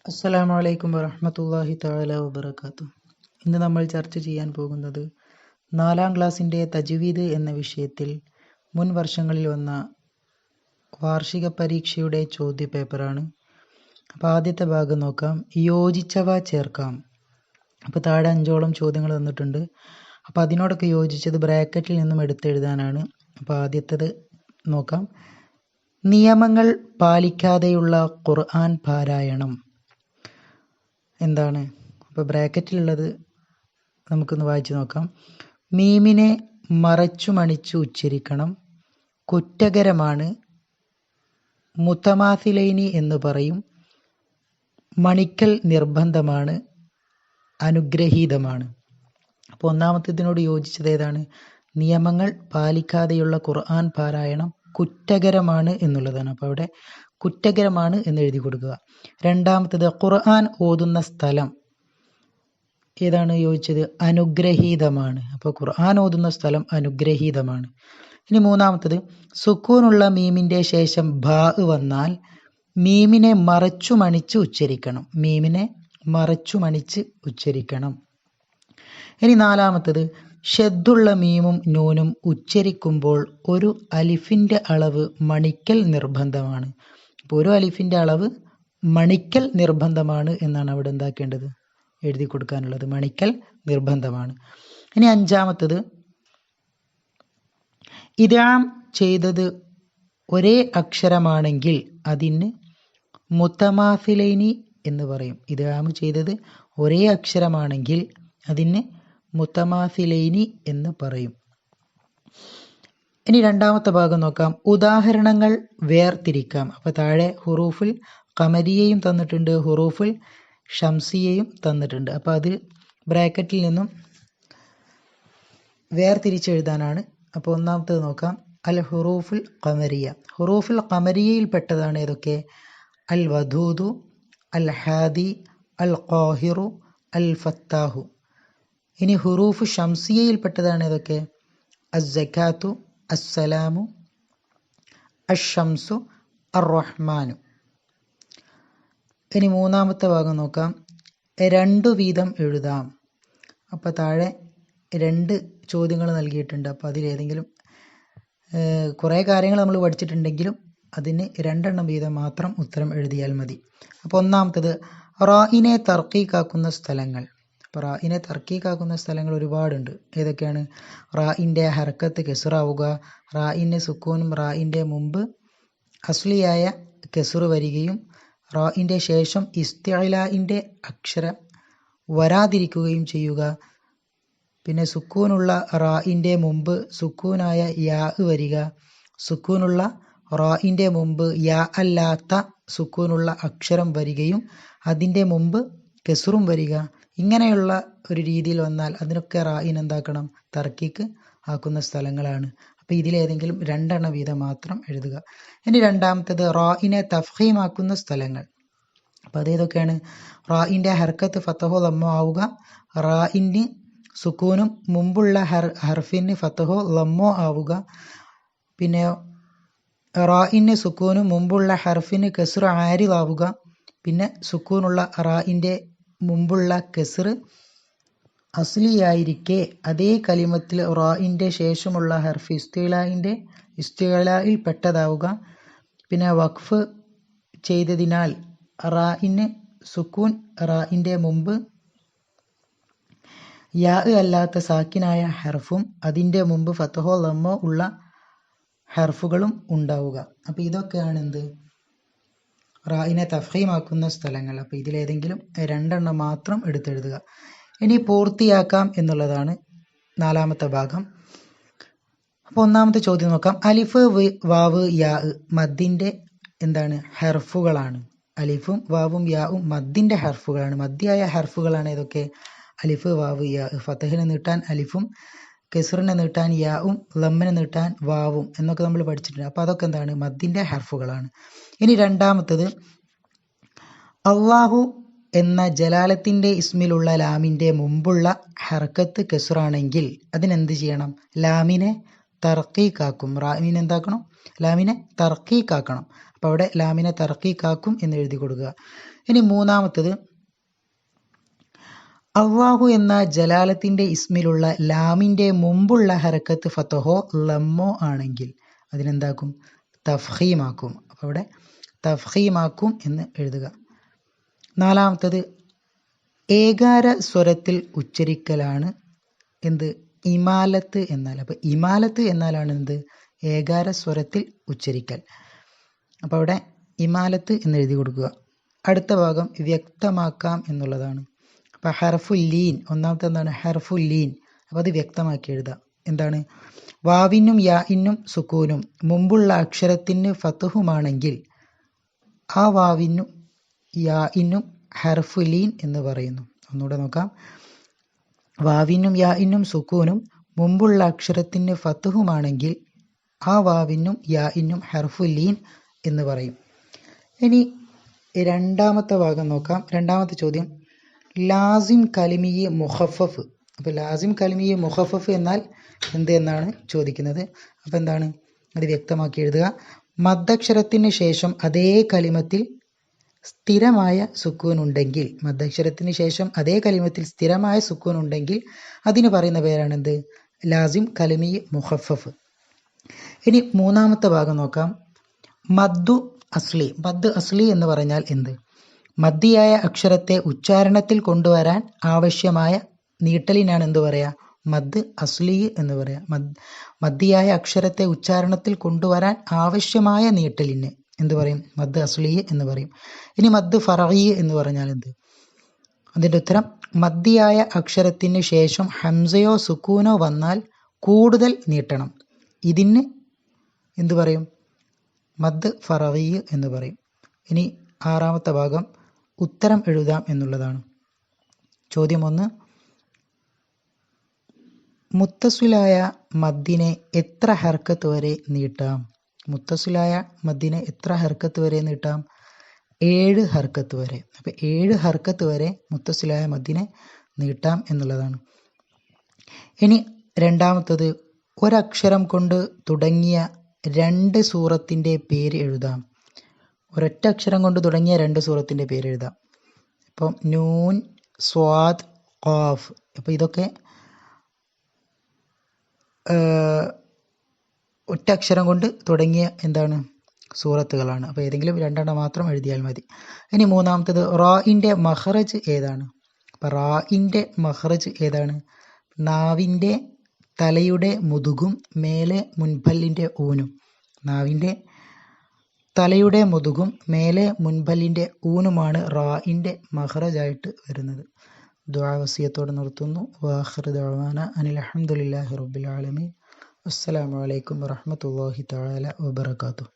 അസ്സലാമു അലൈക്കും വറഹ്മത്തുള്ളാഹി തആല വബറകാതുഹു. ഇന്ന് നമ്മൾ ചർച്ച ചെയ്യാൻ പോകുന്നത് 4-ാം ക്ലാസ്സിൻ്റെ തജ്വീദ് എന്ന വിഷയത്തിൽ മുൻ വർഷങ്ങളിൽ വന്ന വാർഷിക പരീക്ഷയുടെ ചോദ്യപേപ്പറാണ്. അപ്പോൾ ആദ്യത്തെ ഭാഗം നോക്കാം. യോജിച്ചവ ചേർക്കാം. അപ്പോൾ താഴെ 5ഓളം ചോദ്യങ്ങൾ തന്നിട്ടുണ്ട്. അപ്പോൾ അതിനോടൊക്കെ യോജിച്ചത് ബ്രാക്കറ്റിൽ നിന്നും എടുത്തെഴുതാനാണ്. അപ്പോൾ ആദ്യത്തേത് നോക്കാം. നിയമങ്ങൾ പാലിക്കാതെയുള്ള ഖുർആൻ പാരായണം എന്താണ്? അപ്പോൾ ബ്രാക്കറ്റിലുള്ളത് നമുക്കൊന്ന് വായിച്ചു നോക്കാം. മീമിനെ മറച്ചുമണിച്ചു ഉച്ചരിക്കണം. കുറ്റകരമാണ്. മുതമാസിലൈനി എന്ന് പറയും. മണിക്കൽ നിർബന്ധമാണ്. അനുഗ്രഹീതമാണ്. അപ്പോൾ ഒന്നാമത്തേതിനോട് യോജിച്ചത് ഏതാണ്? നിയമങ്ങൾ പാലിക്കാതെയുള്ള ഖുർആൻ പാരായണം കുറ്റകരമാണ് എന്നുള്ളതാണ്. അപ്പോൾ അവിടെ കുറ്റകരമാണ് എന്ന് എഴുതി കൊടുക്കുക. രണ്ടാമത്തേത് ഖുർആൻ ഓതുന്ന സ്ഥലം ഏതാണ് യോജിച്ചത്? അനുഗ്രഹീതമാണ്. അപ്പോൾ ഖുർആൻ ഓതുന്ന സ്ഥലം അനുഗ്രഹീതമാണ്. ഇനി മൂന്നാമത്തേത് സുക്കൂനുള്ള മീമിൻ്റെ ശേഷം ബാ വന്നാൽ മീമിനെ മറച്ചുമണിച്ച് ഉച്ചരിക്കണം. മീമിനെ മറച്ചുമണിച്ച് ഉച്ചരിക്കണം. ഇനി നാലാമത്തേത് ഷദ്ദുള്ള മീമും നൂനും ഉച്ചരിക്കുമ്പോൾ ഒരു അലിഫിൻ്റെ അളവ് മണിക്കൽ നിർബന്ധമാണ്. അപ്പോൾ ഒരു അലിഫിൻ്റെ അളവ് മണിക്കൽ നിർബന്ധമാണ് എന്നാണ് അവിടെ എന്താക്കേണ്ടത്? എഴുതി കൊടുക്കാനുള്ളത്. മണിക്കൽ നിർബന്ധമാണ്. ഇനി അഞ്ചാമത്തേത് ഇദ്ഗാം ചെയ്തത് ഒരേ അക്ഷരമാണെങ്കിൽ അതിന് മുതമാസിലൈനി എന്ന് പറയും. ഇദ്ഗാം ചെയ്തത് ഒരേ അക്ഷരമാണെങ്കിൽ അതിന് മുതമാസിലൈനി എന്ന് പറയും. ഇനി രണ്ടാമത്തെ ഭാഗം നോക്കാം. ഉദാഹരണങ്ങൾ വേർതിരിക്കാം. അപ്പോൾ താഴെ ഹുറൂഫുൽ ഖമരിയയും തന്നിട്ടുണ്ട്, ഹുറൂഫുൽ ഷംസിയയും തന്നിട്ടുണ്ട്. അപ്പോൾ അത് ബ്രാക്കറ്റിൽ നിന്നും വേർതിരിച്ചെഴുതാനാണ്. അപ്പോൾ ഒന്നാമത്തേത് നോക്കാം. അൽ ഹുറൂഫുൽ ഖമരിയ. ഹുറൂഫുൽ ഖമരിയയിൽ പെട്ടതാണ് ഏതൊക്കെ? അൽ വദൂദു, അൽ ഹാദി, അൽ ഖാഹിറു, അൽ ഫത്താഹു. ഇനി ഹുറൂഫ് ഷംസിയയിൽ പെട്ടതാണ് ഏതൊക്കെ? അസ്സകാത്തു, അസ്സലാമു, അഷ്ഷംസു, അർറഹ്മാനു. ഇനി മൂന്നാമത്തെ ഭാഗം നോക്കാം. 2 വീതം എഴുതാം. അപ്പോൾ താഴെ 2 ചോദ്യങ്ങൾ നൽകിയിട്ടുണ്ട്. അപ്പോൾ അതിലേതെങ്കിലും കുറേ കാര്യങ്ങൾ നമ്മൾ പഠിച്ചിട്ടുണ്ടെങ്കിലും അതിന് 2 എണ്ണം വീതം മാത്രം ഉത്തരം എഴുതിയാൽ മതി. അപ്പോൾ ഒന്നാമത്തേത് റായിനെ തർക്കീക്കാക്കുന്ന സ്ഥലങ്ങൾ. അപ്പോൾ റായിനെ തർക്കീക്കാക്കുന്ന സ്ഥലങ്ങൾ ഒരുപാടുണ്ട്. ഏതൊക്കെയാണ്? റായിൻ്റെ ഹർക്കത്ത് കെസുറാവുക, റായിൻ്റെ സുക്കൂനും റായിൻ്റെ മുമ്പ് അസ്ലിയായ കെസുറ് വരികയും റായിൻ്റെ ശേഷം ഇസ്തിഅലാഇൻ്റെ അക്ഷരം വരാതിരിക്കുകയും ചെയ്യുക. പിന്നെ സുക്കൂനുള്ള റായിൻ്റെ മുമ്പ് സുക്കൂനായ യാ വരിക, സുക്കൂനുള്ള റായിൻ്റെ മുമ്പ് യാ അല്ലാത്ത സുക്കൂനുള്ള അക്ഷരം വരികയും അതിൻ്റെ മുമ്പ് കെസുറും വരിക. ഇങ്ങനെയുള്ള ഒരു രീതിയിൽ വന്നാൽ അതിനൊക്കെ റായിൻ എന്താക്കണം? തർക്കീക്ക് ആക്കുന്ന സ്ഥലങ്ങളാണ്. അപ്പോൾ ഇതിലേതെങ്കിലും 2 എണ്ണം വീതം മാത്രം എഴുതുക. ഇനി രണ്ടാമത്തേത് റായിനെ തഫ്ഹീമാക്കുന്ന സ്ഥലങ്ങൾ. അപ്പോൾ അതേതൊക്കെയാണ്? റായിൻ്റെ ഹർക്കത്ത് ഫത്തഹോ ലമ്മോ ആവുക, റായിന് സുക്കൂനും മുമ്പുള്ള ഹർഫിന് ഫത്തഹോ ലമ്മോ ആവുക, പിന്നെ റായിന് സുക്കൂനും മുമ്പുള്ള ഹർഫിന് കെസ്ർ ആരിദാവുക, പിന്നെ സുക്കൂനുള്ള റായിൻ്റെ മുമ്പുള്ള കെസ്ർ അസ്ലിയായിരിക്കെ അതേ കലിമത്തിൽ റായിൻ്റെ ശേഷമുള്ള ഹർഫ് ഇസ്തിഅലായിൽ പെട്ടതാവുക, പിന്നെ വഖഫ് ചെയ്തതിനാൽ റായിന് സുക്കൂൻ റായിൻ്റെ മുമ്പ് യാ അല്ലാത്ത സാക്കിനായ ഹർഫും അതിൻ്റെ മുമ്പ് ഫത്തഹോ ലമ്മോ ഉള്ള ഹർഫുകളും ഉണ്ടാവുക. അപ്പോൾ ഇതൊക്കെയാണ് എന്ത്? റായിനെ തഫ്ഹീമാക്കുന്ന സ്ഥലങ്ങൾ. അപ്പോൾ ഇതിലേതെങ്കിലും 2 എണ്ണം മാത്രം എടുത്തെഴുതുക. ഇനി പൂർത്തിയാക്കാം എന്നുള്ളതാണ് 4ാമത്തെ ഭാഗം. അപ്പോൾ ഒന്നാമത്തെ ചോദ്യം നോക്കാം. അലിഫ് വാവ് യാ മദ്ദിൻ്റെ എന്താണ്? ഹർഫുകളാണ്. അലിഫും വാവും യാവും മദ്ദിൻ്റെ ഹർഫുകളാണ്. മദ്ദിയായ ഹർഫുകളാണ് ഏതൊക്കെ? അലിഫ് വാവ് യാ. ഫതഹിനെ നീട്ടാൻ അലിഫും, കെസ്റിനെ നീട്ടാൻ യാവും, ലമ്മിനെ നീട്ടാൻ വാവും എന്നൊക്കെ നമ്മൾ പഠിച്ചിട്ടുണ്ട്. അപ്പോൾ അതൊക്കെ എന്താണ്? മദ്ദിൻ്റെ ഹർഫുകളാണ്. ഇനി രണ്ടാമത്തത് അള്ളാഹു എന്ന ജലാലത്തിൻ്റെ ഇസ്മിലുള്ള ലാമിൻ്റെ മുമ്പുള്ള ഹർക്കത്ത് കെസ്റാണെങ്കിൽ അതിനെന്ത് ചെയ്യണം? ലാമിനെ തർക്കീക്കാക്കും. റാമിനെ എന്താക്കണം? ലാമിനെ തർക്കീക്കാക്കണം. അപ്പോൾ അവിടെ ലാമിനെ തർക്കീക്കാക്കും എന്ന് എഴുതി കൊടുക്കുക. ഇനി മൂന്നാമത്തത്, അള്ളാഹു എന്ന ജലാലത്തിൻ്റെ ഇസ്മിലുള്ള ലാമിൻ്റെ മുമ്പുള്ള ഹരക്കത്ത് ഫതഹോ ലമ്മോ ആണെങ്കിൽ അതിനെന്താക്കും? തഫ്ഹീമാക്കും. അപ്പോൾ അവിടെ തഫ്ഹീമാക്കും എന്ന് എഴുതുക. നാലാമത്തത്, ഏകാര സ്വരത്തിൽ ഉച്ചരിക്കലാണ് എന്ത്? ഇമാലത്ത് എന്നാൽ. അപ്പോൾ ഇമാലത്ത് എന്നാലാണ് എന്ത്? ഏകാര സ്വരത്തിൽ ഉച്ചരിക്കൽ. അപ്പോൾ അവിടെ ഇമാലത്ത് എന്ന് എഴുതി കൊടുക്കുക. അടുത്ത ഭാഗം വ്യക്തമാക്കാം എന്നുള്ളതാണ്. അപ്പോൾ ഹർഫുല്ലീൻ, ഒന്നാമത്തെ എന്താണ്? ഹർഫുല്ലീൻ. അപ്പോൾ അത് വ്യക്തമാക്കി എഴുതാം. എന്താണ്? വാവിനും യാഇനും സുക്കൂനും മുമ്പുള്ള അക്ഷരത്തിന് ഫത്ഹുമാണെങ്കിൽ ആ വാവിനും യാഇനും ഹർഫുലീൻ എന്ന് പറയുന്നു. ഒന്നുകൂടെ നോക്കാം. വാവിനും യാഇനും സുക്കൂനും മുമ്പുള്ള അക്ഷരത്തിന് ഫത്ഹുമാണെങ്കിൽ ആ വാവിനും യാഇനും ഹർഫുലീൻ എന്ന് പറയും. ഇനി രണ്ടാമത്തെ ഭാഗം നോക്കാം. രണ്ടാമത്തെ ചോദ്യം, ലാസിം കലിമിയെ മുഖഫഫ്. അപ്പോൾ ലാസിം കലിമിയെ മുഖഫഫ് എന്നാൽ എന്ത് എന്നാണ് ചോദിക്കുന്നത്. അപ്പോൾ എന്താണ്? അത് വ്യക്തമാക്കി എഴുതുക. മദ്ദക്ഷരത്തിന് ശേഷം അതേ കലിമത്തിൽ സ്ഥിരമായ സുക്കൂൻ ഉണ്ടെങ്കിൽ, മദ്ദക്ഷരത്തിന് ശേഷം അതേ കലിമത്തിൽ സ്ഥിരമായ സുക്കൂൻ ഉണ്ടെങ്കിൽ അതിന് പറയുന്ന പേരാണ് എന്ത്? ലാസിം കലിമി മുഖഫഫ്. ഇനി മൂന്നാമത്തെ ഭാഗം നോക്കാം. മദ്ദു അസ്ലി. മദ് അസ്ലി എന്ന് പറഞ്ഞാൽ എന്ത്? മദ്ദിയായ അക്ഷരത്തെ ഉച്ചാരണത്തിൽ കൊണ്ടുവരാൻ ആവശ്യമായ നീട്ടലിനാണ് എന്ത് പറയാ? മദ് അസ്ലി എന്ന് പറയാം. മദ്ദിയായ അക്ഷരത്തെ ഉച്ചാരണത്തിൽ കൊണ്ടുവരാൻ ആവശ്യമായ നീട്ടലിന് എന്ത് പറയും? മദ് അസ്ലി എന്ന് പറയും. ഇനി മദ് ഫറഈ എന്ന് പറഞ്ഞാൽ എന്ത്? അതിൻ്റെ ഉത്തരം, മദ്ദിയായ അക്ഷരത്തിന് ശേഷം ഹംസയോ സുക്കൂനോ വന്നാൽ കൂടുതൽ നീട്ടണം. ഇതിന് എന്ത് പറയും? മദ് ഫറഈ എന്ന് പറയും. ഇനി ആറാമത്തെ ഭാഗം ഉത്തരം എഴുതാം എന്നുള്ളതാണ്. ചോദ്യം 1, മുത്തസിലായ മദ്ദിനെ എത്ര ഹർക്കത്ത് വരെ നീട്ടാം? മുത്തസിലായ മദ്ദിനെ എത്ര ഹർക്കത്ത് വരെ നീട്ടാം? 7 ഹർക്കത്ത് വരെ. അപ്പോൾ 7 ഹർക്കത്ത് വരെ മുത്തസിലായ മദ്ദിനെ നീട്ടാം എന്നുള്ളതാണ്. ഇനി രണ്ടാമത്തത്, ഒരക്ഷരം കൊണ്ട് തുടങ്ങിയ 2 സൂറത്തിൻ്റെ പേര് എഴുതാം. ഒരൊറ്റ അക്ഷരം കൊണ്ട് തുടങ്ങിയ 2 സൂറത്തിൻ്റെ പേര് എഴുതാം. ഇപ്പം നൂൻ, സ്വാദ്, ഖാഫ്. അപ്പോൾ ഇതൊക്കെ ഒറ്റ അക്ഷരം കൊണ്ട് തുടങ്ങിയ എന്താണ്? സൂറത്തുകളാണ്. അപ്പോൾ ഏതെങ്കിലും 2 മാത്രം എഴുതിയാൽ മതി. ഇനി മൂന്നാമത്തത്, റാഇൻ്റെ മഖ്റജ് ഏതാണ്? അപ്പോൾ റാഇൻ്റെ മഖ്റജ് ഏതാണ്? നാവിൻ്റെ തലയുടെ മുതുകും മേലെ മുൻപല്ലിൻ്റെ ഊനും. നാവിൻ്റെ തലയുടെ മുതുകും മേലെ മുൻപല്ലിൻ്റെ ഊനുമാണ് റാഇൻ്റെ മഖ്റജായിട്ട് വരുന്നത്. ദുആ വസിയത്തോടെ നിർത്തുന്നു. വാഖിറു ദഅവാന അനിൽ ഹംദുലില്ലാഹി റബ്ബിൽ ആലമീൻ. അസ്സലാമു അലൈക്കും വറഹ്മത്തുള്ളാഹി തആല വബറകാതുഹു.